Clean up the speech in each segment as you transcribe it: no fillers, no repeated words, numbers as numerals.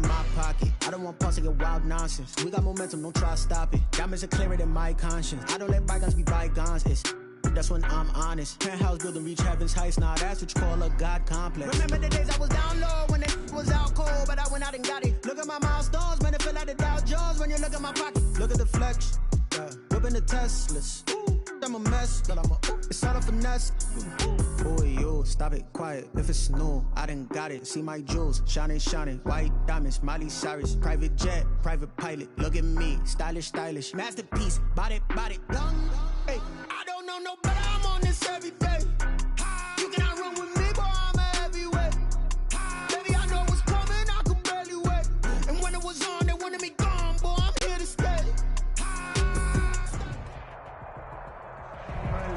in my pocket. I don't want pulse to get wild nonsense. We got momentum, don't try to stop it. Diamonds are clearer than my conscience. I don't let bygones be bygones. It's that's when I'm honest. Penthouse building, reach heaven's heights. Now that's what you call a God complex. Remember the days I was down low when it was out cold, but I went out and got it. Look at my milestones, man, it feel like the Dow Jones when you look at my pocket. Look at the flex, whipping the Teslas. I'm a mess, but it's all a finesse. Boy, you stop it, quiet. If it's new, I done got it. See my jewels, shining, shining. White diamonds, Miley Cyrus. Private jet, private pilot. Look at me, stylish, stylish. Masterpiece, body, young. Hey, I don't know no better. I'm on this every day. You cannot run with me, boy. I'm a heavyweight. Baby, I know what's coming. I could barely wait. And when it was on, they wanted me gone, boy. I'm here to stay.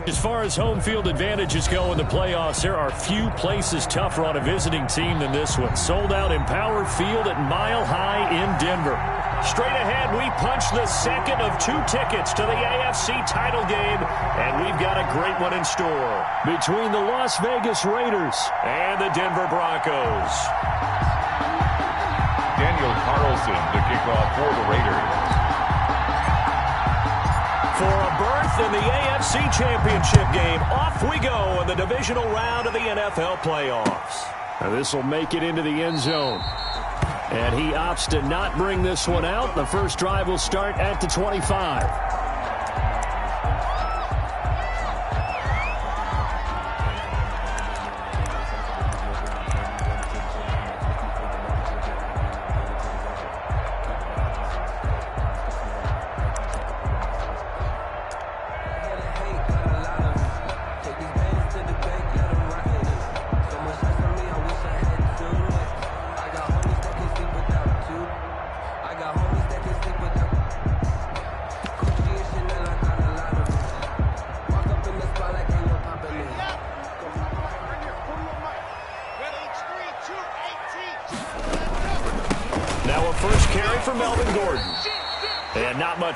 As far as home field advantages go in the playoffs, there are few places tougher on a visiting team than this one. Sold out Empower Field at Mile High in Denver. Straight ahead, we punch the second of 2 tickets to the AFC title game, and we've got a great one in store between the Las Vegas Raiders and the Denver Broncos. Daniel Carlson to kick off for the Raiders. For a berth in the AFC Championship game, off we go in the divisional round of the NFL playoffs. Now this will make it into the end zone. And he opts to not bring this one out. The first drive will start at the 25.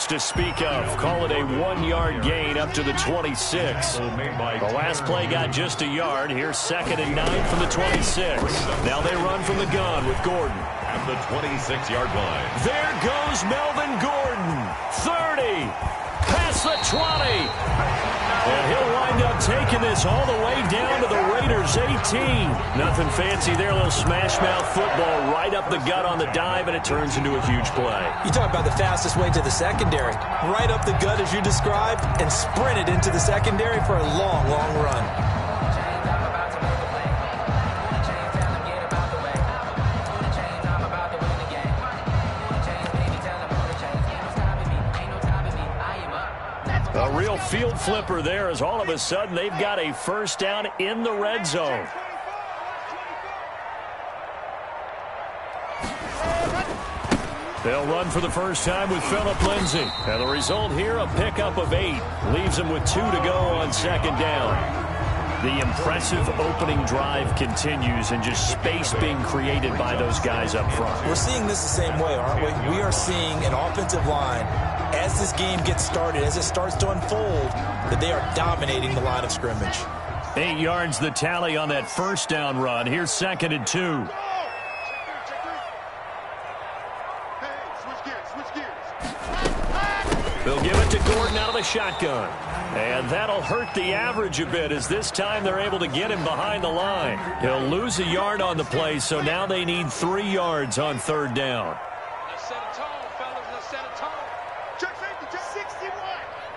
To speak of. Call it a 1-yard gain up to the 26. The last play got just a yard. Here's 2nd and 9 from the 26. Now they run from the gun with Gordon. At the 26-yard line. There goes Melvin Gordon. 30. Past the 20. And he'll wind up taking this all the way down to the Raiders' 18. Nothing fancy there. A little smash-mouth football right up the gut on the dive, and it turns into a huge play. You talk about the fastest way to the secondary. Right up the gut as you described, and sprinted into the secondary for a long, long run. A real field flipper there as all of a sudden they've got a first down in the red zone. They'll run for the first time with Phillip Lindsay. And the result here, a pickup of 8. Leaves them with 2 to go on 2nd down. The impressive opening drive continues and just space being created by those guys up front. We're seeing this the same way, aren't we? We are seeing an offensive line, as this game gets started, as it starts to unfold, that they are dominating the line of scrimmage. 8 yards the tally on that first down run. Here's 2nd and 2. They'll give it to Gordon out of the shotgun. And that'll hurt the average a bit as this time they're able to get him behind the line. He'll lose a yard on the play, so now they need 3 yards on 3rd down. Let's set a tone, fellas. Let's set a tone. Check 61.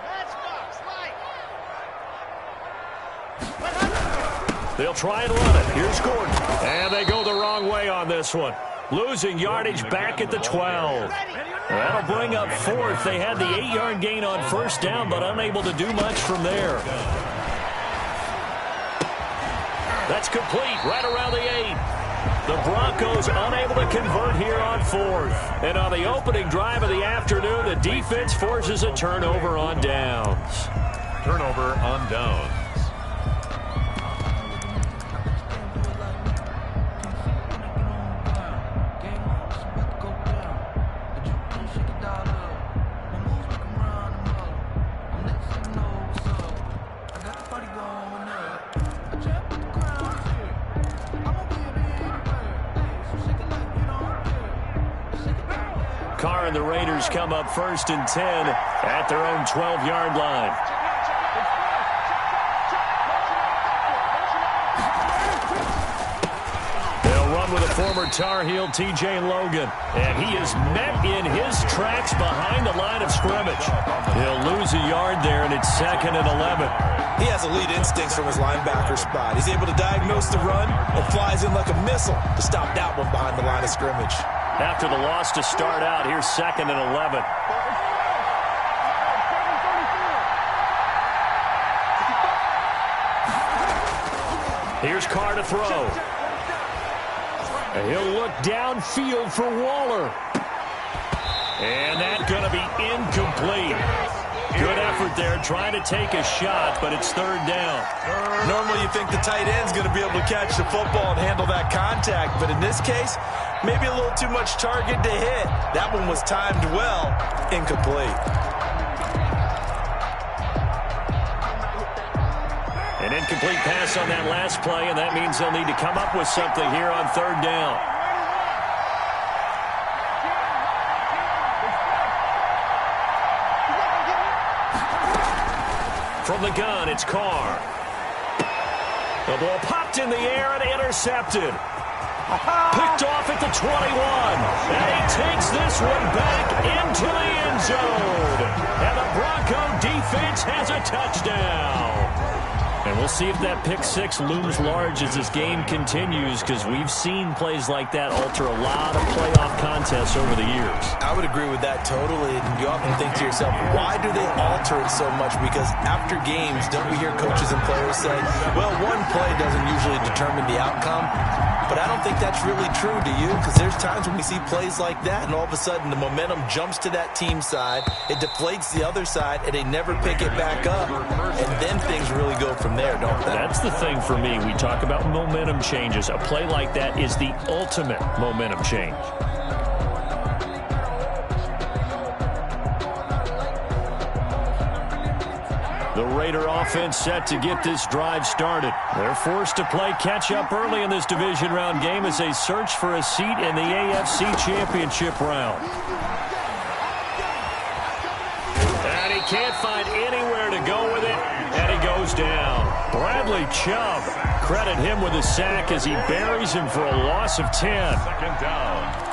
Matchbox, light. They'll try and run it. Here's Gordon. And they go the wrong way on this one. Losing yardage back at the 12. That'll bring up 4th. They had the 8-yard gain on 1st down, but unable to do much from there. That's complete right around the 8. The Broncos unable to convert here on 4th. And on the opening drive of the afternoon, the defense forces a turnover on downs. Turnover on downs. Carr and the Raiders come up 1st and 10 at their own 12-yard line. With a former Tar Heel, T.J. Logan. And he is met in his tracks behind the line of scrimmage. He'll lose a yard there, and it's 2nd and 11. He has elite instincts from his linebacker spot. He's able to diagnose the run and flies in like a missile to stop that one behind the line of scrimmage. After the loss to start out, here's 2nd and 11. Here's Carr to throw. He'll look downfield for Waller. And that's going to be incomplete. Good effort there, trying to take a shot, but it's 3rd down. Normally you think the tight end's going to be able to catch the football and handle that contact, but in this case, maybe a little too much target to hit. That one was timed well. Incomplete. An incomplete pass on that last play, and that means they'll need to come up with something here on 3rd down. From the gun, it's Carr. The ball popped in the air and intercepted. Picked off at the 21. And he takes this one back into the end zone. And the Bronco defense has a touchdown. And we'll see if that pick six looms large as this game continues, because we've seen plays like that alter a lot of playoff contests over the years. I would agree with that totally. And you often think to yourself, why do they alter it so much? Because after games, don't we hear coaches and players say, well, one play doesn't usually determine the outcome. But I don't think that's really true, do you? Because there's times when we see plays like that, and all of a sudden the momentum jumps to that team side, it deflates the other side, and they never pick it back up. And then things really go from there, don't they? That's the thing for me. We talk about momentum changes. A play like that is the ultimate momentum change. The Raider offense set to get this drive started. They're forced to play catch-up early in this division round game as they search for a seat in the AFC Championship round. And he can't find anywhere to go with it, and he goes down. Bradley Chubb, credit him with a sack as he buries him for a loss of 10. 2nd down.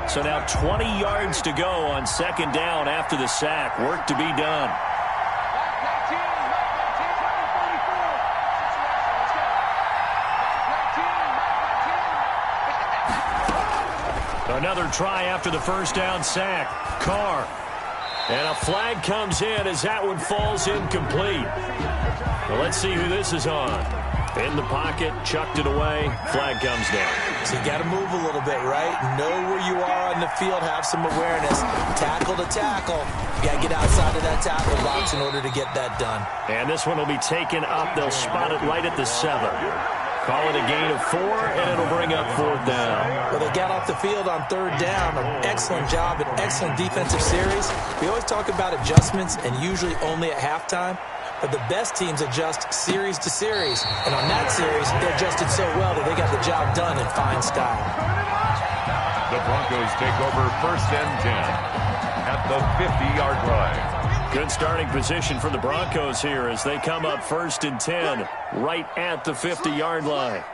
So now 20 yards to go on 2nd down after the sack. Work to be done. Another try after the 1st down sack. Carr. And a flag comes in as that one falls incomplete. Well, let's see who this is on. In the pocket, chucked it away, flag comes down. So you got to move a little bit, right? Know where you are on the field, have some awareness. Tackle to tackle. You got to get outside of that tackle box in order to get that done. And this one will be taken up. They'll spot it right at the 7. Call it a gain of 4, and it'll bring up 4th down. Well, they got off the field on 3rd down. An excellent job, an excellent defensive series. We always talk about adjustments, and usually only at halftime. But the best teams adjust series to series. And on that series, they adjusted so well that they got the job done in fine style. The Broncos take over 1st and 10 at the 50-yard line. Good starting position for the Broncos here as they come up 1st and 10 right at the 50-yard line.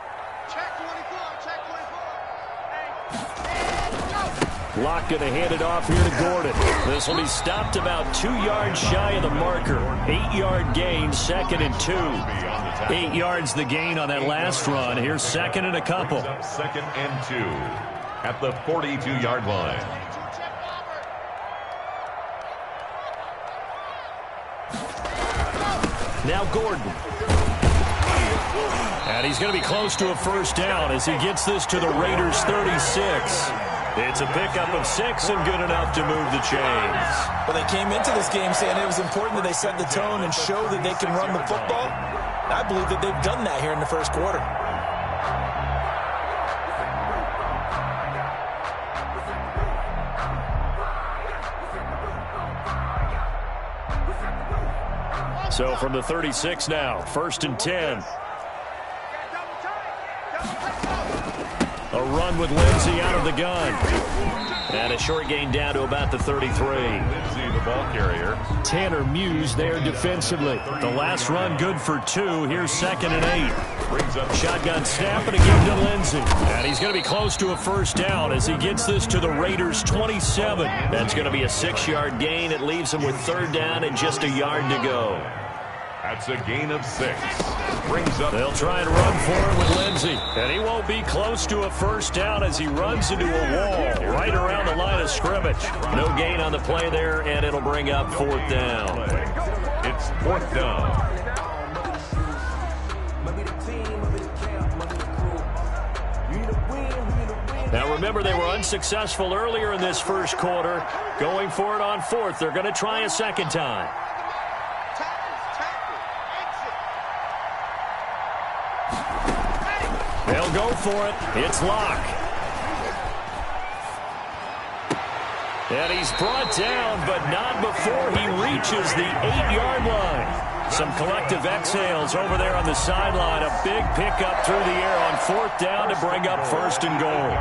Locke going to hand it off here to Gordon. This will be stopped about 2 yards shy of the marker. 8-yard gain, 2nd and 2. 8 yards the gain on that last run. Here's 2nd and a couple. 2nd and 2 at the 42-yard line. Now Gordon. And he's going to be close to a 1st down as he gets this to the Raiders' 36. It's a pickup of 6 and good enough to move the chains. Well, they came into this game saying it was important that they set the tone and show that they can run the football. I believe that they've done that here in the 1st quarter. So from the 36 now, 1st and 10. A run with Lindsay out of the gun. And a short gain down to about the 33. Lindsay, the ball carrier. Tanner Muse there defensively. The last run good for 2. Here's 2nd and 8. Brings up Shotgun snap and a give to Lindsay. And he's going to be close to a first down as he gets this to the Raiders' 27. That's going to be a 6-yard gain. It leaves him with 3rd down and just a yard to go. That's a gain of 6. Brings up. They'll try and run for it with Lindsay. And he won't be close to a first down as he runs into a wall right around the line of scrimmage. No gain on the play there, and it'll bring up 4th down. It's 4th down. Now remember, they were unsuccessful earlier in this first quarter. Going for it on 4th. They're going to try a second time. They'll go for it. It's Locke. And he's brought down, but not before he reaches the 8-yard line. Some collective exhales over there on the sideline. A big pickup through the air on 4th down to bring up 1st and goal.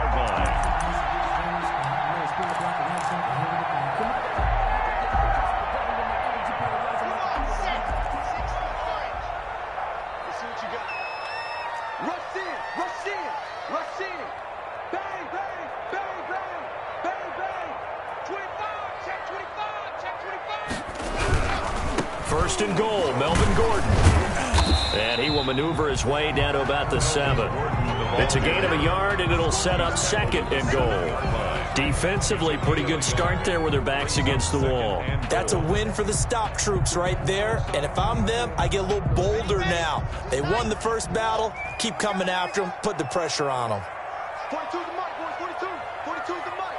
First and goal, Melvin Gordon. And he will maneuver his way down to about the 7. It's a gain of a yard, and it'll set up 2nd and goal. Defensively, pretty good start there with their backs against the wall. That's a win for the stop troops right there. And if I'm them, I get a little bolder now. They won the first battle. Keep coming after them. Put the pressure on them. 42's the mic, boys. 42. 42's the mic.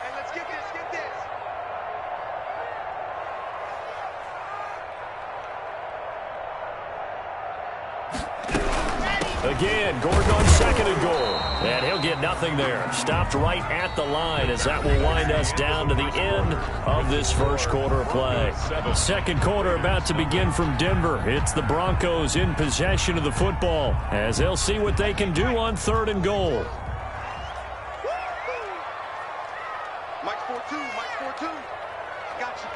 And let's get this. Get this. Again, Gordon on 2nd and goal. And he'll get nothing there. Stopped right at the line as that will wind us down to the end of this first quarter of play. 2nd quarter about to begin from Denver. It's the Broncos in possession of the football as they'll see what they can do on 3rd and goal. Mike's 4-2. Mike's 4-2. Got you,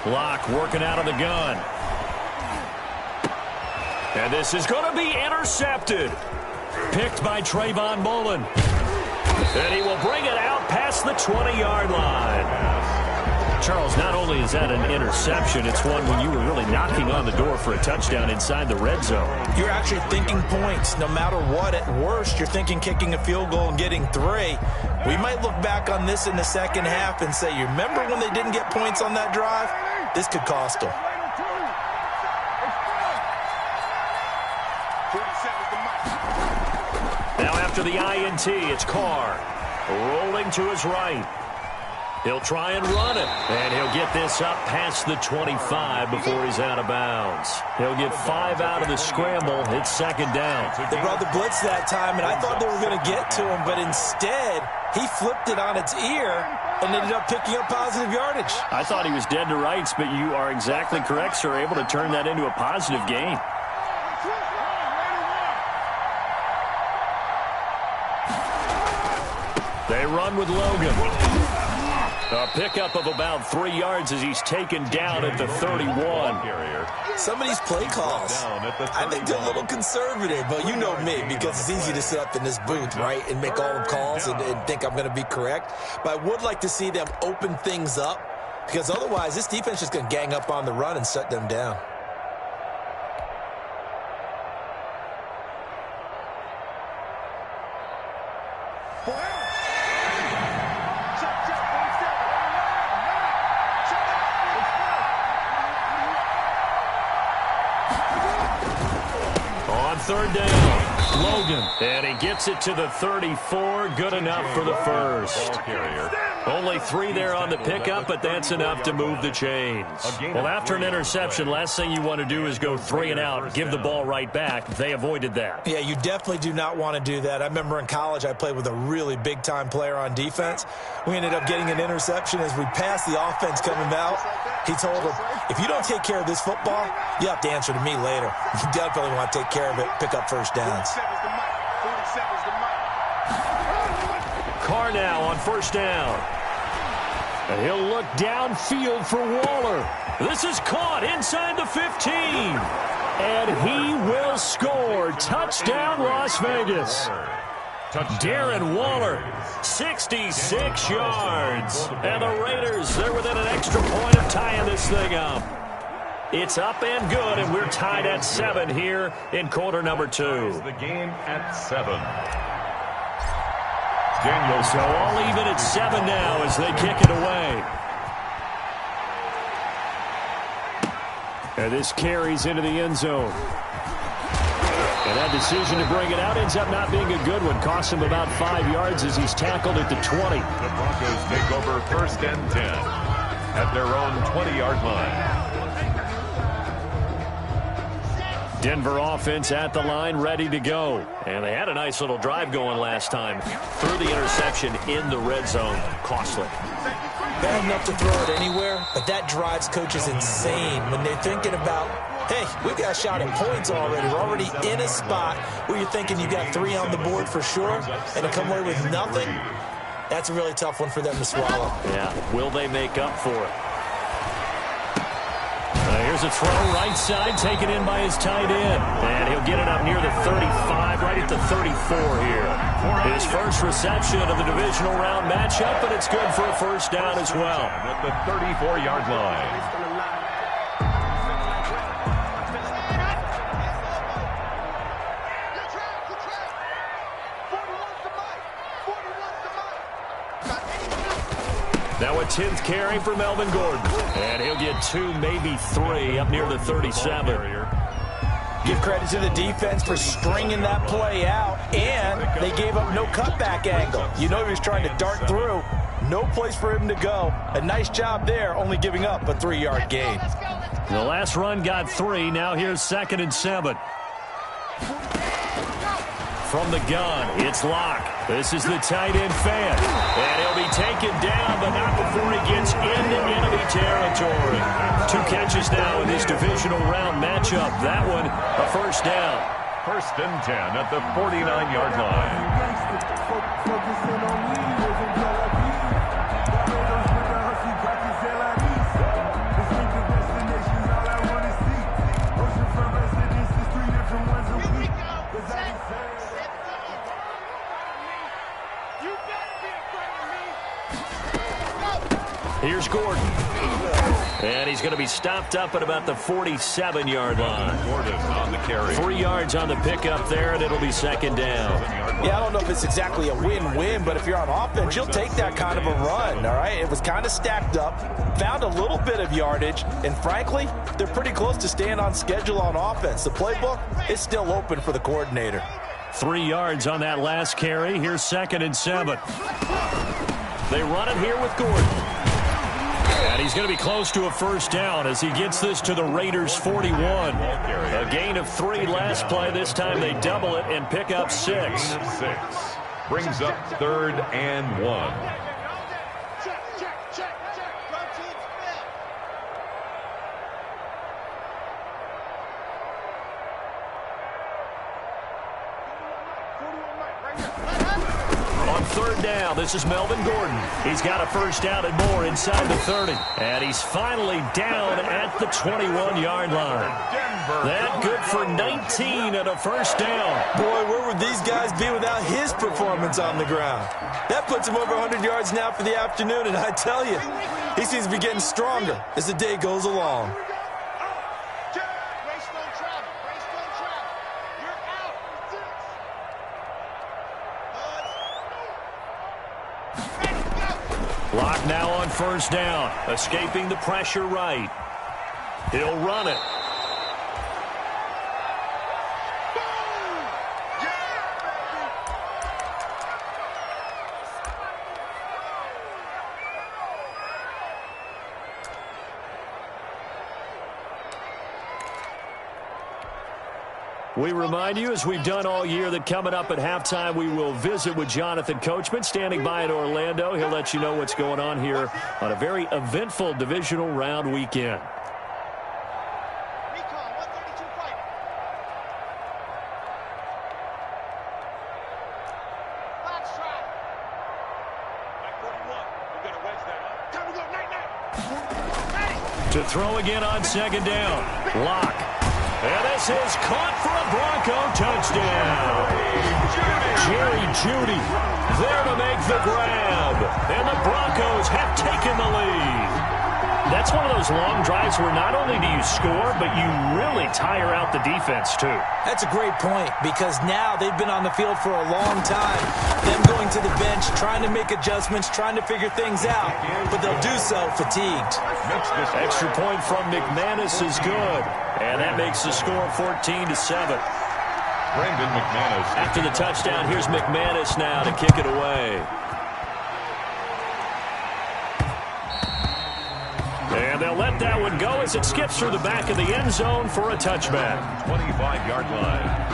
boy. Locke working out of the gun. And this is going to be intercepted. Picked by Trayvon Mullen. And he will bring it out past the 20-yard line. Charles, not only is that an interception, it's one when you were really knocking on the door for a touchdown inside the red zone. You're actually thinking points. No matter what, at worst, you're thinking kicking a field goal and getting 3. We might look back on this in the second half and say, you remember when they didn't get points on that drive? This could cost them. Now after the INT, it's Carr. Rolling to his right. He'll try and run it. And he'll get this up past the 25 before he's out of bounds. He'll get 5 out of the scramble. It's 2nd down. They brought the blitz that time, and I thought they were going to get to him, but instead, he flipped it on its ear and ended up picking up positive yardage. I thought he was dead to rights, but you are exactly correct, sir. Able to turn that into a positive gain. They run with Logan. A pickup of about 3 yards as he's taken down at the 31. Some of these play calls, I think they're a little conservative, but you know me, because it's easy to sit up in this booth, right, and make all the calls and think I'm going to be correct. But I would like to see them open things up, because otherwise this defense is going to gang up on the run and shut them down. On 3rd down, Logan. And he gets it to the 34. Good enough for the first. Only 3 there on the pickup, but that's enough to move the chains. Well, after an interception, last thing you want to do is go 3 and out, give the ball right back. They avoided that. Yeah, you definitely do not want to do that. I remember in college I played with a really big-time player on defense. We ended up getting an interception as we passed the offense coming out. He told him, if you don't take care of this football, you have to answer to me later. You definitely want to take care of it, pick up first downs. Carr now on first down. And he'll look downfield for Waller. This is caught inside the 15. And he will score. Touchdown, Las Vegas. Darren Waller, 66 yards. And the Raiders, they're within an extra point of tying this thing up. It's up and good, and we're tied at 7 here in quarter number 2. The game at 7. So all even at 7 now as they kick it away. And this carries into the end zone. And that decision to bring it out ends up not being a good one. Costs him about 5 yards as he's tackled at the 20. The Broncos take over first and 10 at their own 20-yard line. Denver offense at the line, ready to go. And they had a nice little drive going last time. Threw the interception in the red zone. Costly. Bad enough to throw it anywhere, but that drives coaches insane when they're thinking about, hey, we've got a shot at points already. We're already in a spot where you're thinking you got 3 on the board for sure, and to come away with nothing, that's a really tough one for them to swallow. Yeah, will they make up for it? Here's a throw right side, taken in by his tight end. And he'll get it up near the 35, right at the 34 here. His first reception of the divisional round matchup, and it's good for a first down as well. At the 34-yard line. Now a 10th carry for Melvin Gordon. And he'll get 2, maybe 3 up near the 37. Give credit to the defense for stringing that play out, and they gave up no cutback angle. You know he was trying to dart through. No place for him to go. A nice job there, only giving up a 3-yard gain. The last run got 3. Now here's 2nd and 7. From the gun, it's Locke. This is the tight end fan. And he'll be taken down, but not before he gets into enemy territory. 2 catches now in this divisional round matchup. That one, a first down. First and 10 at the 49-yard line. Here's Gordon. And he's going to be stopped up at about the 47-yard line. Gordon on the carry. 3 yards on the pickup there, and it'll be 2nd down. Yeah, I don't know if it's exactly a win-win, but if you're on offense, you'll take that kind of a run, all right? It was kind of stacked up, found a little bit of yardage, and frankly, they're pretty close to staying on schedule on offense. The playbook is still open for the coordinator. 3 yards on that last carry. Here's 2nd and 7. They run it here with Gordon. And he's going to be close to a first down as he gets this to the Raiders' 41. A gain of 3 last play. This time they double it and pick up 6. Brings up 3rd and 1. On 3rd down, this is Melvin Gordon. He's got a first down and more inside the 30. And he's finally down at the 21-yard line. That good for 19 and a first down. Boy, where would these guys be without his performance on the ground? That puts him over 100 yards now for the afternoon, and I tell you, he seems to be getting stronger as the day goes along. Lock now on first down, escaping the pressure right. He'll run it. We remind you, as we've done all year, that coming up at halftime, we will visit with Jonathan Coachman, standing by in Orlando. He'll let you know what's going on here on a very eventful divisional round weekend. To throw again on second down. Lock. And this is caught for a Bronco touchdown. Jerry Jeudy there to make the grab. And the Broncos have taken the lead. That's one of those long drives where not only do you score, but you really tire out the defense, too. That's a great point, because now they've been on the field for a long time. Them going to the bench, trying to make adjustments, trying to figure things out, but they'll do so fatigued. Extra point from McManus is good, and that makes the score 14-7. Brandon McManus. After the touchdown, here's McManus now to kick it away. And they'll let that one go as it skips through the back of the end zone for a touchback. 25-yard line.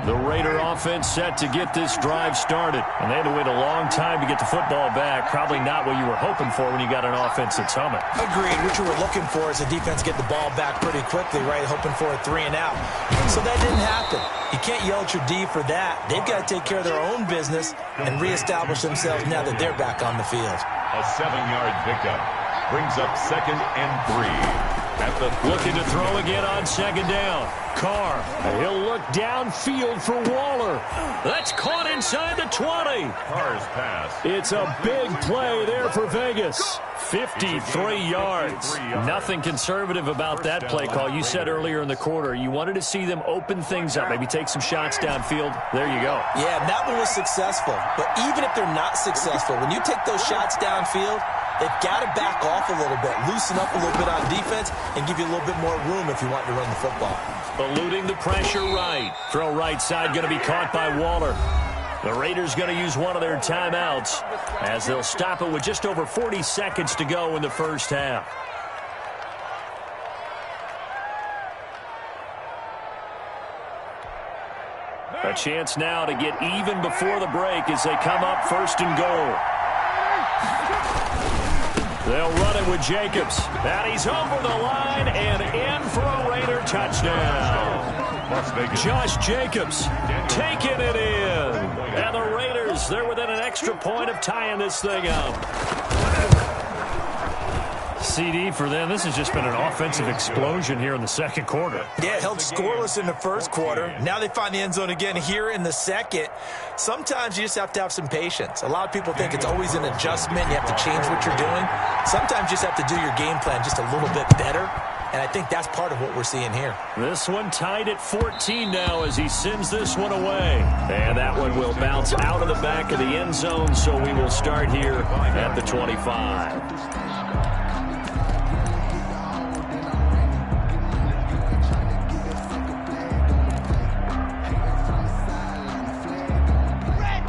The Raider offense set to get this drive started. And they had to wait a long time to get the football back. Probably not what you were hoping for when you got an offense that's humming. Agreed. What you were looking for is a defense get the ball back pretty quickly, right? Hoping for a 3 and out. So that didn't happen. You can't yell at your D for that. They've got to take care of their own business and reestablish themselves now that they're back on the field. A 7-yard pickup brings up 2nd and 3. Looking to throw again on second down. Carr, he'll look downfield for Waller. That's caught inside the 20. Carr's pass. It's a big play there for Vegas. 53 yards. Nothing conservative about that play call. You said earlier in the quarter you wanted to see them open things up, maybe take some shots downfield. There you go. Yeah, that one was successful. But even if they're not successful, when you take those shots downfield, they've got to back off a little bit, loosen up a little bit on defense, and give you a little bit more room if you want to run the football. Eluding the pressure right. Throw right side going to be caught by Waller. The Raiders going to use one of their timeouts as they'll stop it with just over 40 seconds to go in the first half. A chance now to get even before the break as they come up 1st and goal. They'll run it with Jacobs. And he's over the line and in for a Raider touchdown. Josh Jacobs taking it in. And the Raiders, they're within an extra point of tying this thing up. CD for them. This has just been an offensive explosion here in the second quarter. Yeah, held scoreless in the first quarter. Now they find the end zone again here in the second. Sometimes you just have to have some patience. A lot of people think it's always an adjustment. You have to change what you're doing. Sometimes you just have to do your game plan just a little bit better. And I think that's part of what we're seeing here. This one tied at 14 now as he sends this one away. And that one will bounce out of the back of the end zone, so we will start here at the 25.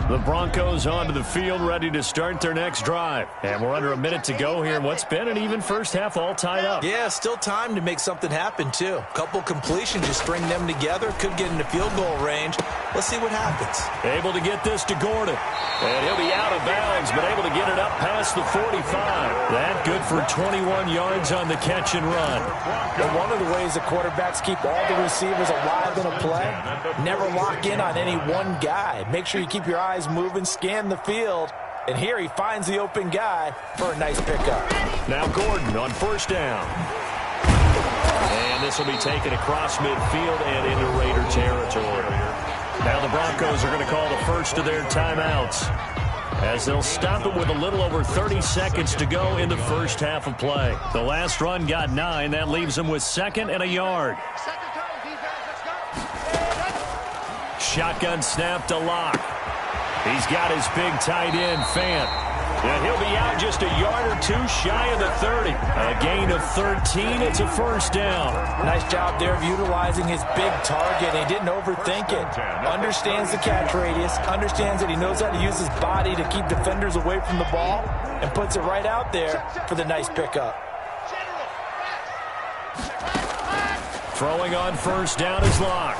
The Broncos onto the field, ready to start their next drive. And we're under a minute to go here in what's been an even first half, all tied up. Yeah, still time to make something happen, too. Couple completions, just string them together. Could get into field goal range. Let's see what happens. Able to get this to Gordon. And he'll be out of bounds, but able to get it up past the 45. That good for 21 yards on the catch and run. And one of the ways the quarterbacks keep all the receivers alive in a play, never lock in on any one guy. Make sure you keep your eyes moving, scan the field. And here he finds the open guy for a nice pickup. Now Gordon on first down. And this will be taken across midfield and into Raider territory. Now the Broncos are going to call the first of their timeouts as they'll stop it with a little over 30 seconds to go in the first half of play. The last run got 9. That leaves them with 2nd and a yard. Shotgun snap to Lock. He's got his big tight end, Fant. And he'll be out just a yard or two shy of the 30. A gain of 13. It's a first down. Nice job there of utilizing his big target. He didn't overthink it. Understands the catch radius. Understands that he knows how to use his body to keep defenders away from the ball. And puts it right out there for the nice pickup. Throwing on first down is Lock.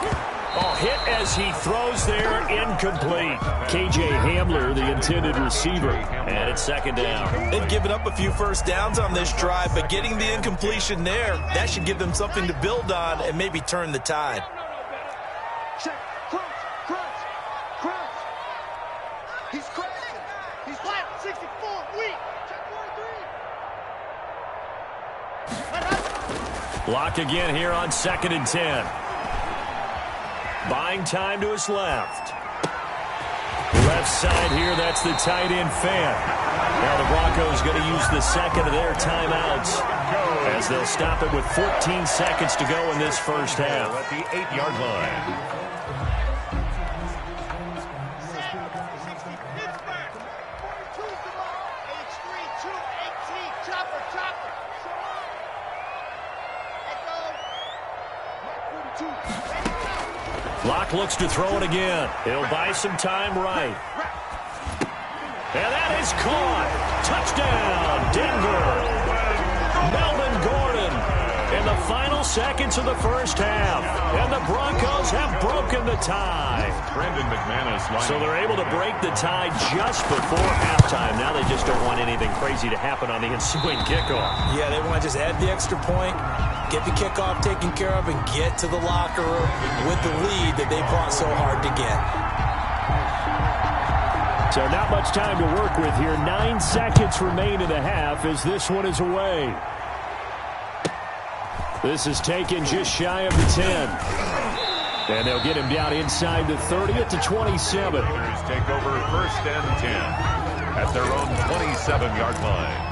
Oh, hit as he throws there, incomplete. K.J. Hamler, the intended receiver, and it's 2nd down. They've given up a few first downs on this drive, but getting the incompletion there, that should give them something to build on and maybe turn the tide. Check. Crunch. Crunch. Crunch. He's crashing. He's flat. 64. Weak. Check 1-3. Block again here on 2nd and 10. Buying time to his left. Left side here, that's the tight end fan. Now the Broncos going to use the second of their timeouts as they'll stop it with 14 seconds to go in this first half. At the 8-yard line. Locke looks to throw it again. He'll buy some time right. And that is caught. Touchdown, Denver. Melvin Gordon in the final seconds of the first half. And the Broncos have broken the tie. Brandon McManus. So they're able to break the tie just before halftime. Now they just don't want anything crazy to happen on the ensuing kickoff. Yeah, they want to just add the extra point, get the kickoff taken care of, and get to the locker room with the lead that they fought so hard to get. So not much time to work with here. 9 seconds remain in the half as this one is away. This is taken just shy of the 10. And they'll get him down inside the 30 at the 27. Raiders take over 1st and 10 at their own 27-yard line.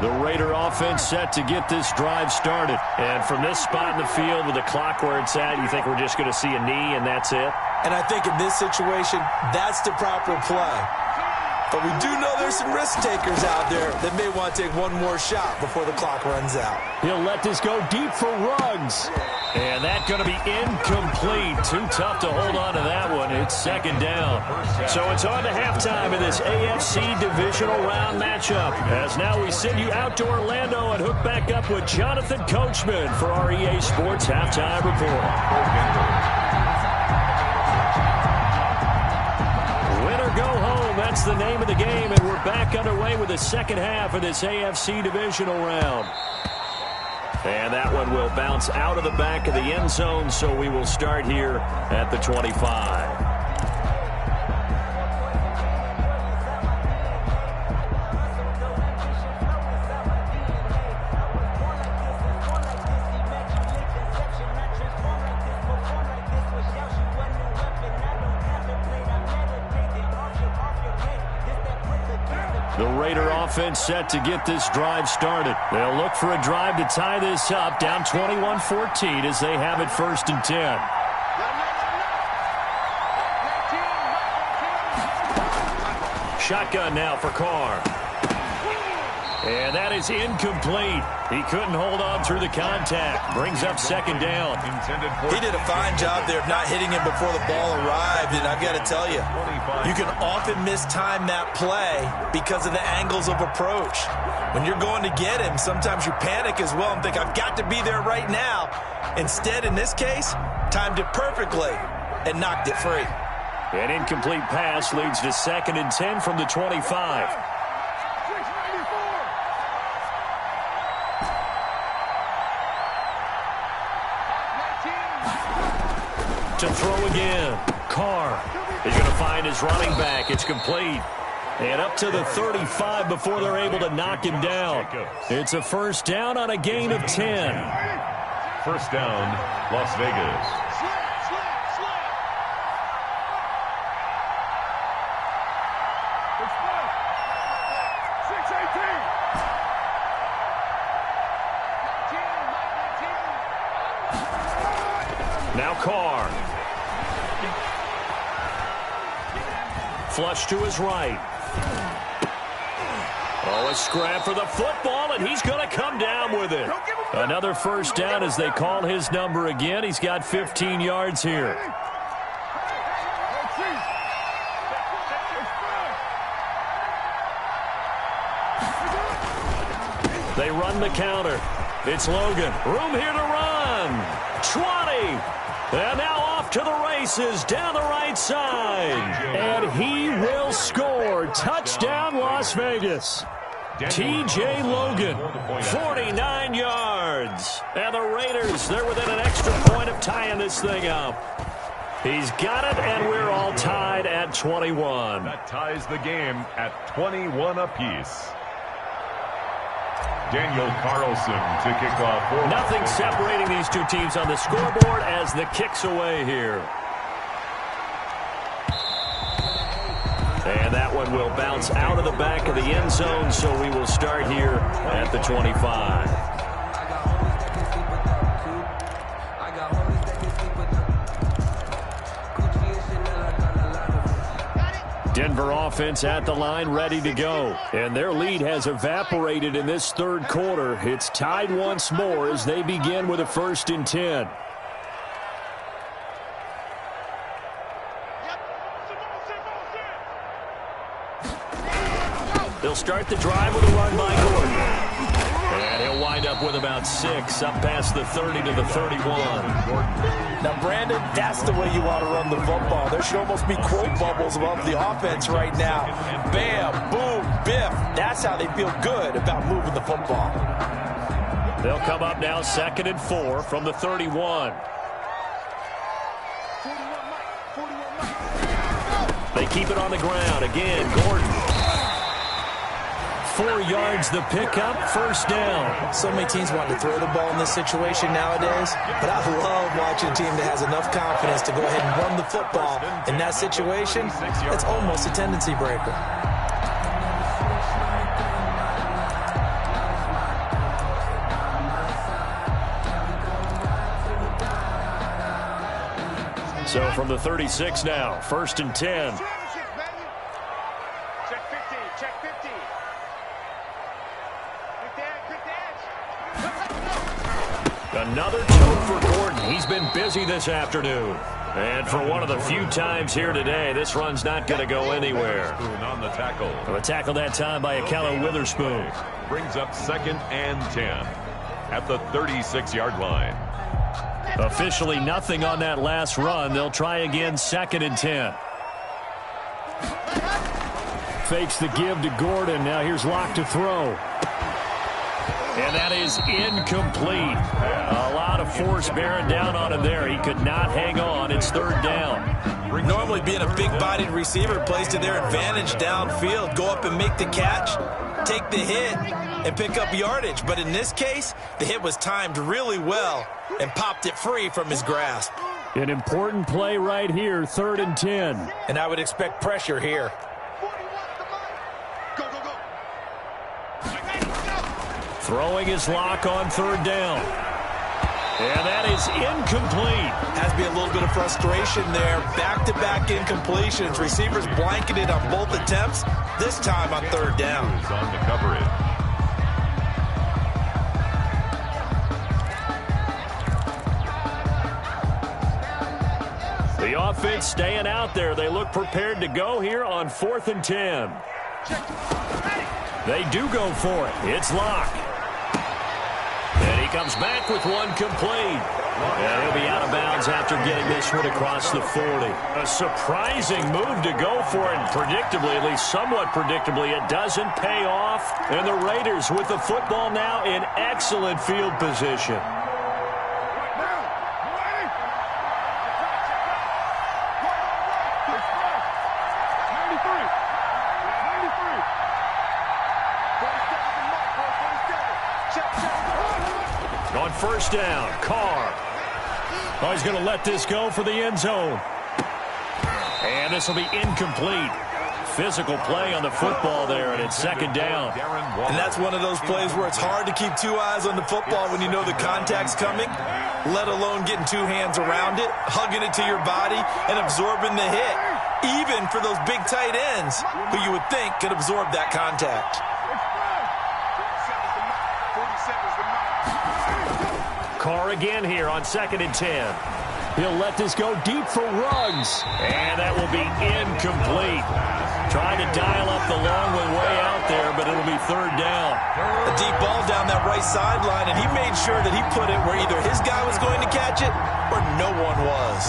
The Raider offense set to get this drive started. And from this spot in the field with the clock where it's at, you think we're just going to see a knee and that's it? And I think in this situation, that's the proper play. But we do know there's some risk takers out there that may want to take one more shot before the clock runs out. He'll let this go deep for Ruggs. And that's going to be incomplete. Too tough to hold on to that one. It's 2nd down. So it's on to halftime in this AFC divisional round matchup. As now we send you out to Orlando and hook back up with Jonathan Coachman for our EA Sports Halftime Report. Win or go home, that's the name of the game. And we're back underway with the second half of this AFC divisional round. And that one will bounce out of the back of the end zone, so we will start here at the 25. The Raider offense set to get this drive started. They'll look for a drive to tie this up, down 21-14 as they have it 1st and 10. Shotgun now for Carr. And that is incomplete. He couldn't hold on through the contact. Brings up 2nd down. He did a fine job there of not hitting him before the ball arrived, and I've got to tell you, you can often mistime that play because of the angles of approach. When you're going to get him, sometimes you panic as well and think, I've got to be there right now. Instead, in this case, timed it perfectly and knocked it free. An incomplete pass leads to 2nd and 10 from the 25. To throw again. Carr is going to find his running back. It's complete. And up to the 35 before they're able to knock him down. It's a 1st down on a gain of 10. 1st down, Las Vegas. Now Carr. Flush to his right. Oh, a scrap for the football, and he's going to come down with it. Another 1st down as they call his number again. He's got 15 yards here. They run the counter. It's Logan. Room here to run. 20. And now off off to the races down the right side. And he will score. Touchdown, Las Vegas. T.J. Logan, 49 yards. And the Raiders, they're within an extra point of tying this thing up. He's got it, and we're all tied at 21. That ties the game at 21 apiece. Daniel Carlson to kick off. Nothing separating these two teams on the scoreboard as the kick's away here. And that one will bounce out of the back of the end zone, so we will start here at the 25. Denver offense at the line, ready to go. And their lead has evaporated in this third quarter. It's tied once more as they begin with a 1st and 10. They'll start the drive with a run by Gordon. And he'll wind up with about 6, up past the 30 to the 31. Now, Brandon, that's the way you want to run the football. There should almost be quote bubbles above the offense right now. Bam, boom, biff. That's how they feel good about moving the football. They'll come up now 2nd and 4 from the 31. They keep it on the ground. Again, Gordon. 4 yards the pickup, 1st down. So many teams want to throw the ball in this situation nowadays, but I love watching a team that has enough confidence to go ahead and run the football in that situation. It's almost a tendency breaker. So from the 36 now, 1st and 10. Another choke for Gordon. He's been busy this afternoon. And for one of the few times here today, this run's not going to go anywhere. On the tackle. A tackle that time by Akello Witherspoon. Brings up 2nd and 10 at the 36-yard line. Officially nothing on that last run. They'll try again 2nd and 10. Fakes the give to Gordon. Now here's Locke to throw. And that is incomplete. A lot of force bearing down on him there. He could not hang on. It's 3rd down. Normally being a big-bodied receiver plays to their advantage downfield. Go up and make the catch, take the hit, and pick up yardage. But in this case, the hit was timed really well and popped it free from his grasp. An important play right here, 3rd and 10. And I would expect pressure here. Throwing his Lock on 3rd down. And that is incomplete. Has to be a little bit of frustration there. Back-to-back incompletions. Receivers blanketed on both attempts, this time on 3rd down. On the coverage. The offense staying out there. They look prepared to go here on 4th and 10. They do go for it. It's Locke. And he comes back with one complete. And he'll be out of bounds after getting this one across the 40. A surprising move to go for it. And predictably, at least somewhat predictably, it doesn't pay off. And the Raiders with the football now in excellent field position. On 1st down, Carr. Oh, he's going to let this go for the end zone. And this will be incomplete. Physical play on the football there, and it's 2nd down. And that's one of those plays where it's hard to keep 2 eyes on the football when you know the contact's coming, let alone getting 2 hands around it, hugging it to your body, and absorbing the hit, even for those big tight ends who you would think could absorb that contact. Carr again here on 2nd and 10. He'll let this go deep for Ruggs. And that will be incomplete. Trying to dial up the long way out there, but it'll be 3rd down. A deep ball down that right sideline, and he made sure that he put it where either his guy was going to catch it or no one was.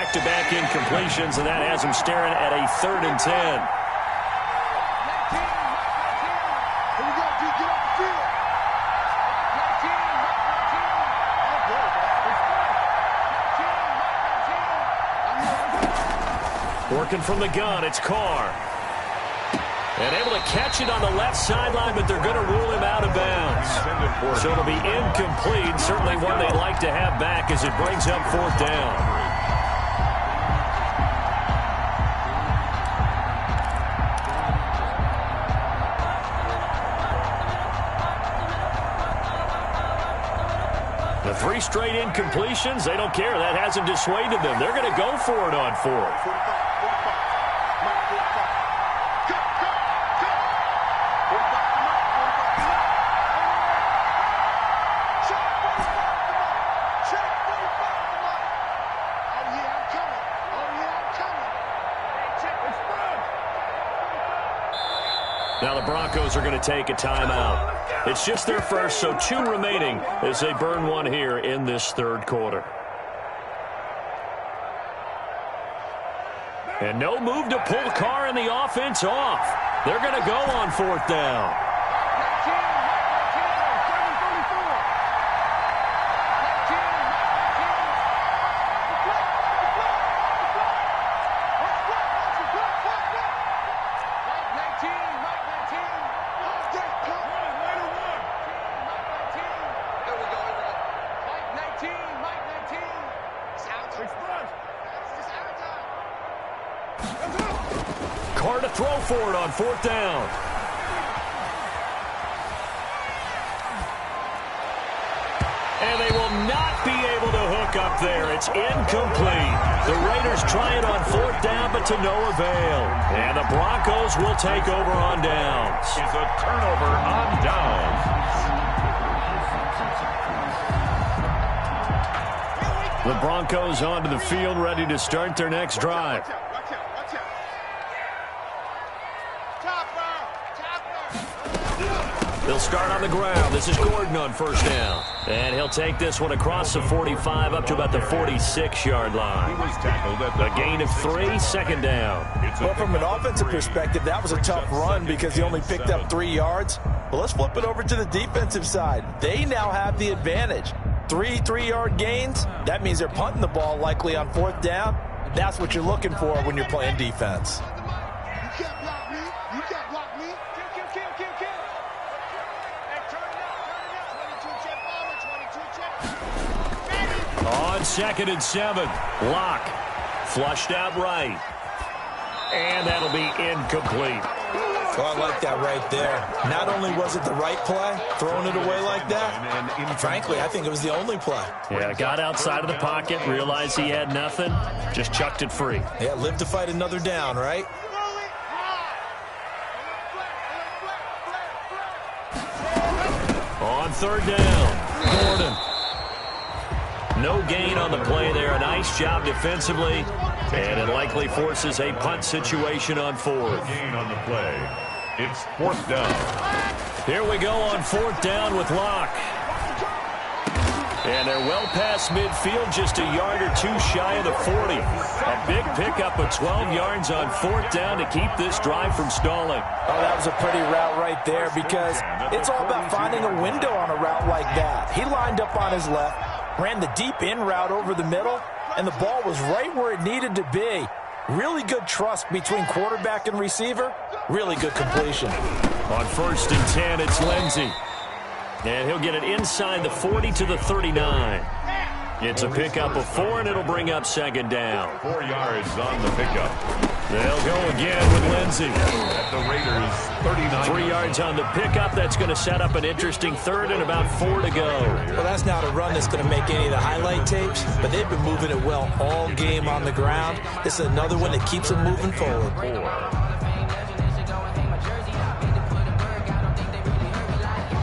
back-to-back incompletions, and that has him staring at a 3rd and 10. Here we go, D. Get off the field. 19. Working from the gun, it's Carr. And able to catch it on the left sideline, but they're going to rule him out of bounds. So it'll be incomplete. Certainly one they'd like to have back as it brings up 4th down. The 3 straight incompletions, they don't care. That hasn't dissuaded them. They're going to go for it on 4th. 45. Now the Broncos are going to take a timeout. It's just their first, so 2 remaining as they burn one here in this 3rd quarter. And no move to pull Carr and the offense off. They're going to go on 4th down. Carr to throw for it on 4th down. And they will not be able to hook up there. It's incomplete. The Raiders try it on 4th down, but to no avail. And the Broncos will take over on downs. It's a turnover on downs. The Broncos onto the field, ready to start their next drive. They'll start on the ground. This is Gordon on 1st down. And he'll take this one across the 45 up to about the 46-yard line. He was tackled at the A gain of 3, 2nd down. Well, from an offensive perspective, that was a tough run because he only picked up 3 yards. But let's flip it over to the defensive side. They now have the advantage. 3 3-yard gains. That means they're punting the ball likely on 4th down. That's what you're looking for when you're playing defense. You can't block me. You can't block me. Kill. Hey, turn it up. 22 check bomber. 22 check. On 2nd and 7. Lock. Flushed out right. And that'll be incomplete. Oh, I like that right there. Not only was it the right play, throwing it away like that, frankly, I think it was the only play. Yeah, got outside of the pocket, realized he had nothing, just chucked it free. Yeah, live to fight another down, right? On 3rd down, Gordon. No gain on the play there. A nice job defensively, and it likely forces a punt situation on 4th. Gain on the play. It's 4th down. Here we go on 4th down with Locke. And they're well past midfield, just a yard or 2 shy of the 40. A big pickup of 12 yards on 4th down to keep this drive from stalling. Oh, that was a pretty route right there because it's all about finding a window on a route like that. He lined up on his left, ran the deep in route over the middle, and the ball was right where it needed to be. Really good trust between quarterback and receiver. Really good completion. On 1st and 10, it's Lindsey. And he'll get it inside the 40 to the 39. It's a pickup of 4, and it'll bring up 2nd down. 4 yards on the pickup. They'll go again with Lindsey. At the Raiders, 39. 3 yards on the pickup. That's going to set up an interesting 3rd and about 4 to go. Well, that's not a run that's going to make any of the highlight tapes, but they've been moving it well all game on the ground. This is another one that keeps them moving forward.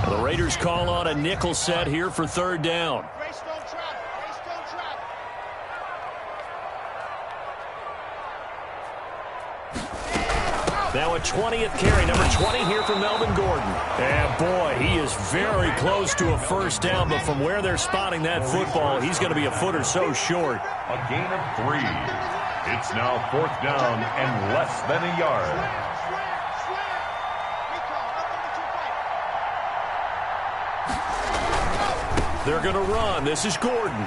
The Raiders call on a nickel set here for 3rd down. Now a 20th carry, number 20 here for Melvin Gordon. And boy, he is very close to a first down, but from where they're spotting that football, he's going to be a foot or so short. A gain of 3. It's now 4th down and less than a yard. They're going to run. This is Gordon.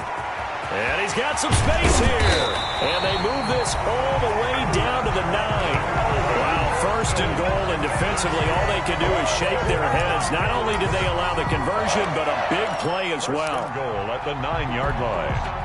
And he's got some space here. And they move this all the way down to the 9. Wow, 1st and goal, and defensively all they can do is shake their heads. Not only did they allow the conversion, but a big play as well. First and goal at the 9-yard line.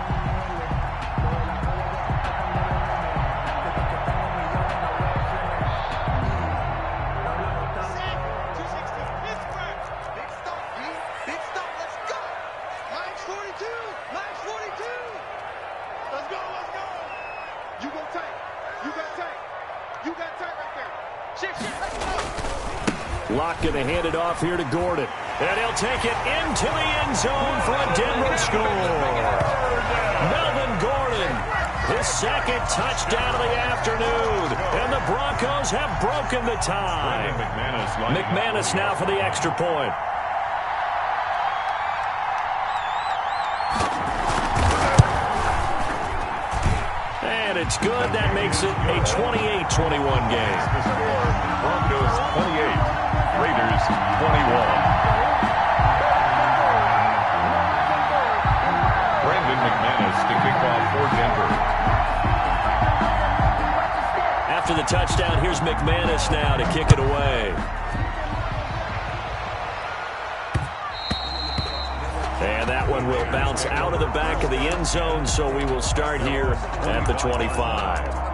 Going to hand it off here to Gordon. And he'll take it into the end zone for a Denver score. Melvin Gordon, his 2nd touchdown of the afternoon. And the Broncos have broken the tie. McManus now for the extra point. And it's good. That makes it a 28-21 game. Broncos 28. Raiders 21. Brandon McManus to kick off for Denver. After the touchdown, here's McManus now to kick it away. And that one will bounce out of the back of the end zone, so we will start here at the 25.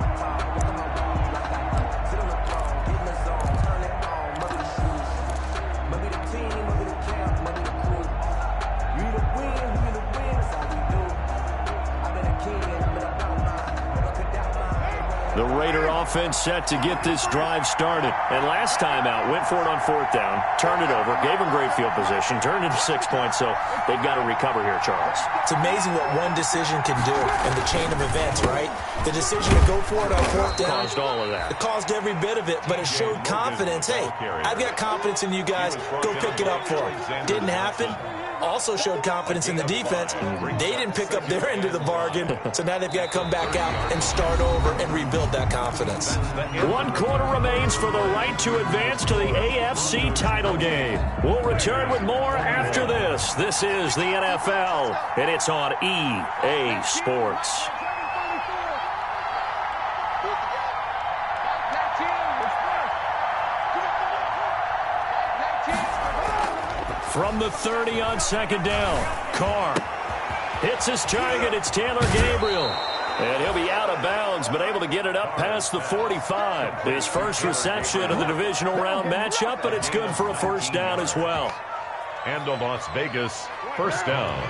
The Raider offense set to get this drive started. And last time out, went for it on 4th down, turned it over, gave them great field position, turned it to 6 points, so they've got to recover here, Charles. It's amazing what one decision can do in the chain of events, right? The decision to go for it on 4th down. Caused all of that. It caused every bit of it, but it showed confidence. Hey, I've got confidence in you guys. Go pick it up for them. Didn't happen. Also showed confidence in the defense. They didn't pick up their end of the bargain, so now they've got to come back out and start over and rebuild that confidence. 1 quarter remains for the right to advance to the AFC title game. We'll return with more after this. This is the NFL, and it's on EA Sports. From the 30 on 2nd down, Carr hits his target. It's Taylor Gabriel. And he'll be out of bounds, but able to get it up past the 45. His first reception of the divisional round matchup, but it's good for a first down as well. And the Las Vegas first down.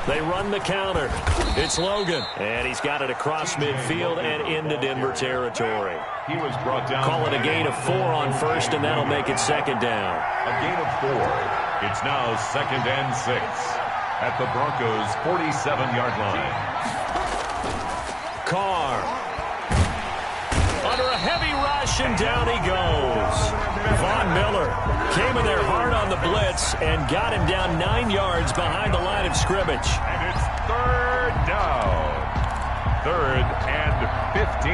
They run the counter. It's Logan. And he's got it across midfield and into Denver territory. He was brought down. Call it a gain of 4 on 1st, and that'll make it 2nd down. A gain of 4. It's now 2nd and 6 at the Broncos' 47-yard line. Carr. Under a heavy rush, and down he goes. Von Miller came in there hard on the blitz and got him down 9 yards behind the line of scrimmage. And it's 3rd down. 3rd and 15.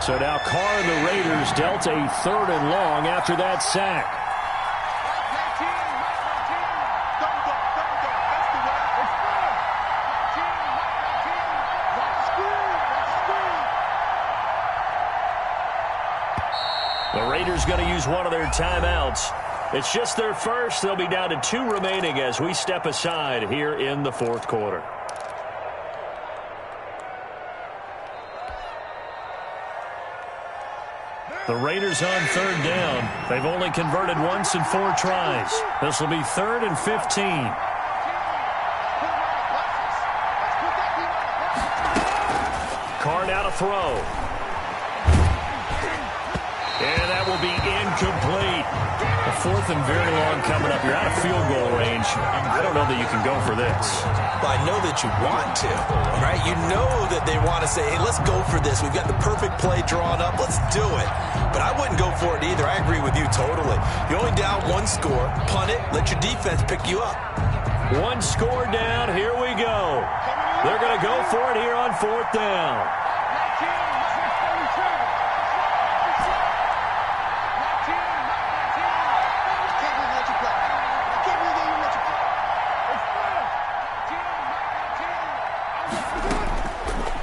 So now Carr and the Raiders dealt a 3rd and long after that sack. The Raiders going to use one of their timeouts. It's just their first. They'll be down to 2 remaining as we step aside here in the 4th quarter. The Raiders on 3rd down. They've only converted once in 4 tries. This will be 3rd and 15. Carr now to throw. And that will be incomplete. A 4th and very long coming up. You're out of field goal range. I don't know that you can go for this. Well, I know that you want to, right? You know that they want to say, hey, let's go for this. We've got the perfect play drawn up. Let's do it. But I wouldn't go for it either. I agree with you totally. You're only down 1 score. Punt it. Let your defense pick you up. 1 score down. Here we go. They're going to go for it here on 4th down.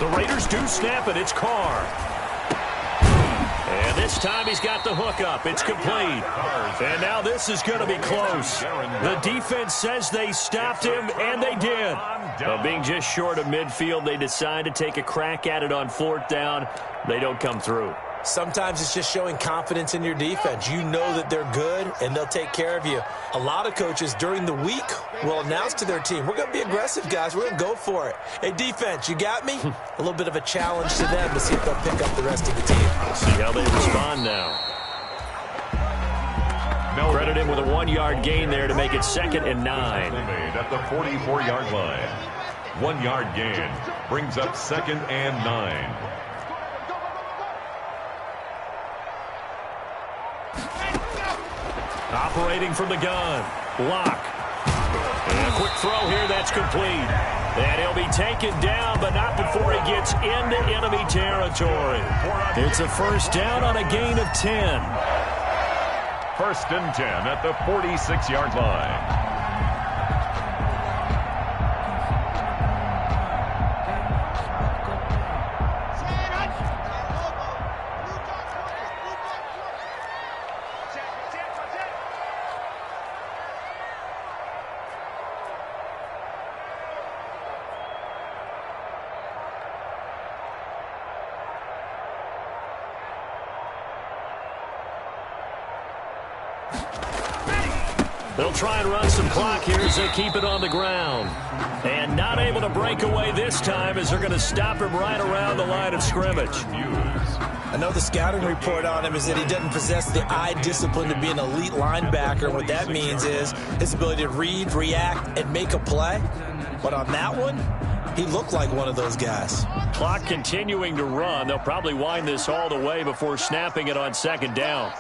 The Raiders do snap it. It's Carr. And this time he's got the hook up. It's complete. And now this is going to be close. The defense says they stopped him, and they did. Being just short of midfield, they decide to take a crack at it on 4th down. They don't come through. Sometimes it's just showing confidence in your defense. You know that they're good, and they'll take care of you. A lot of coaches during the week will announce to their team, we're going to be aggressive, guys. We're going to go for it. Hey, defense, you got me? A little bit of a challenge to them to see if they'll pick up the rest of the team. Let's see how they respond now. Credit him with a 1-yard gain there to make it 2nd and 9. Made at the 44-yard line. 1-yard gain brings up 2nd and 9. Operating from the gun. Lock. And a quick throw here. That's complete. And he'll be taken down, but not before he gets into enemy territory. It's a 1st down on a gain of 10. 1st and 10 at the 46-yard line. They'll try and run some clock here as they keep it on the ground. And not able to break away this time as they're going to stop him right around the line of scrimmage. I know the scouting report on him is that he doesn't possess the eye discipline to be an elite linebacker. What that means is his ability to read, react, and make a play. But on that one, he looked like one of those guys. Clock continuing to run. They'll probably wind this all the way before snapping it on 2nd down.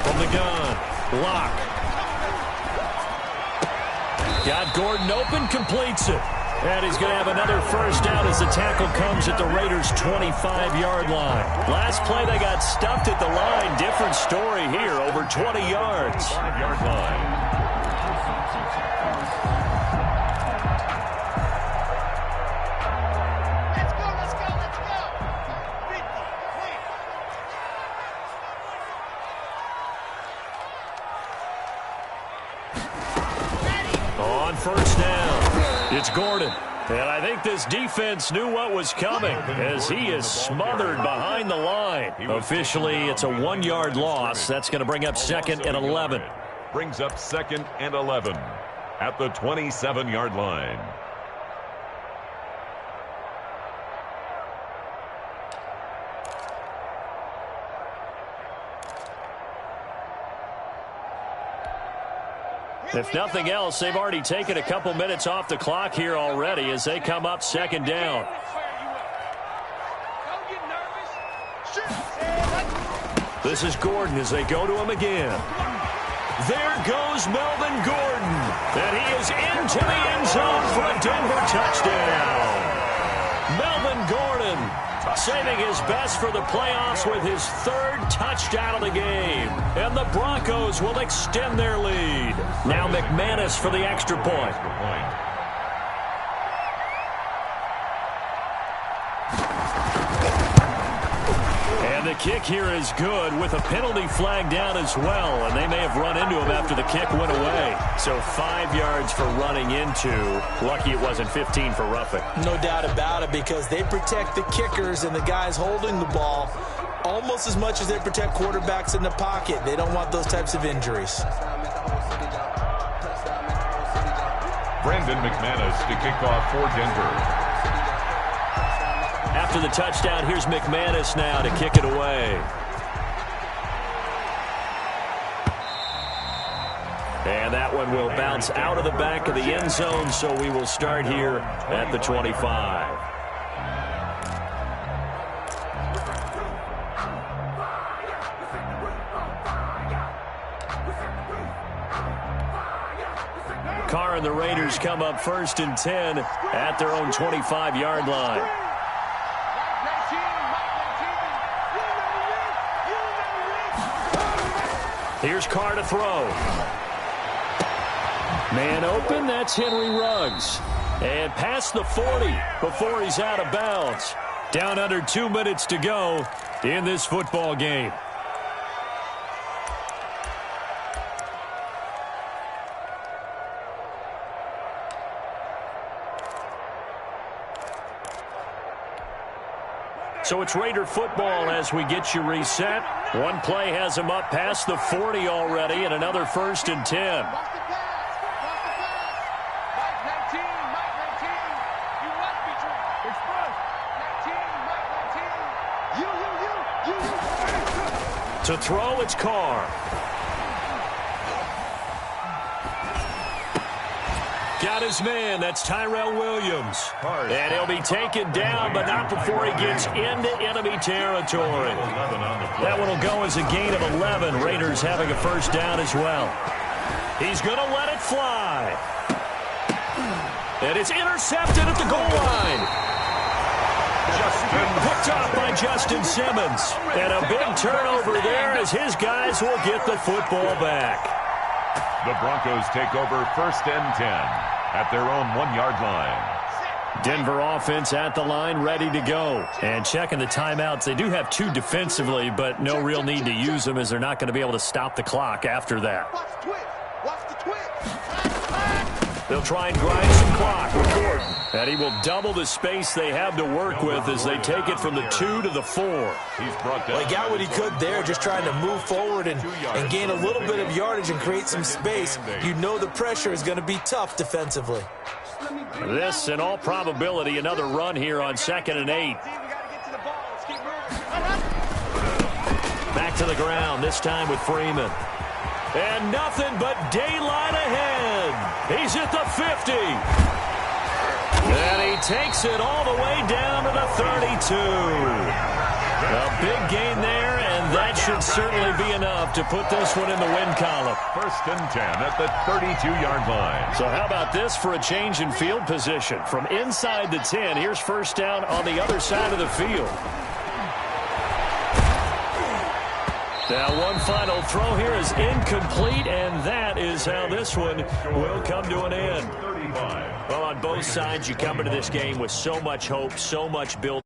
From the gun, Lock. Got Gordon open, completes it. And he's going to have another 1st down as the tackle comes at the Raiders' 25-yard line. Last play, they got stuffed at the line. Different story here, over 20 yards. 5-yard line. On 1st down, it's Gordon. And I think this defense knew what was coming as he is smothered behind the line. Officially, it's a 1-yard loss. That's going to bring up 2nd and 11. Brings up 2nd and 11 at the 27-yard line. If nothing else, they've already taken a couple minutes off the clock here already as they come up 2nd down. This is Gordon as they go to him again. There goes Melvin Gordon. And he is into the end zone for a Denver touchdown. Melvin Gordon saving his best for the playoffs with his 3rd touchdown of the game. And the Broncos will extend their lead. Now McManus for the extra point. And the kick here is good with a penalty flag down as well. And they may have run into him after the kick went away. So 5 yards for running into. Lucky it wasn't 15 for roughing. No doubt about it, because they protect the kickers and the guys holding the ball almost as much as they protect quarterbacks in the pocket. They don't want those types of injuries. Brandon McManus to kick off for Denver. After the touchdown, here's McManus now to kick it away. And that one will bounce out of the back of the end zone, so we will start here at the 25. Carr and the Raiders come up 1st and 10 at their own 25-yard line. Here's Carr to throw. Man open, that's Henry Ruggs. And past the 40 before he's out of bounds. Down under 2 minutes to go in this football game. So it's Raider football as we get you reset. One play has him up past the 40 already, and another 1st and 10. To throw, it's Carr. Got his man. That's Tyrell Williams. And he'll be taken down, but not before he gets into enemy territory. That one will go as a gain of 11. Raiders having a 1st down as well. He's going to let it fly. And it's intercepted at the goal line. Picked off by Justin Simmons. And a big turnover there as his guys will get the football back. The Broncos take over 1st and 10 at their own 1-yard line. Denver offense at the line, ready to go. And checking the timeouts. They do have 2 defensively, but no real need to use them as they're not going to be able to stop the clock after that. They'll try and grind some clock with Gordon. And he will double the space they have to work with as they take it from the 2 to the 4. Well, he got what he could there, just trying to move forward and gain a little bit of yardage and create some space. You know the pressure is going to be tough defensively. This, in all probability, another run here on 2nd and 8. Back to the ground, this time with Freeman. And nothing but daylight ahead. He's at the 50. And he takes it all the way down to the 32. A big gain there, and that should certainly be enough to put this one in the win column. 1st and 10 at the 32-yard line. So how about this for a change in field position? From inside the 10, here's 1st down on the other side of the field. Now one final throw here is incomplete, and that is how this one will come to an end. Well, on both sides, you come into this game with so much hope, so much built.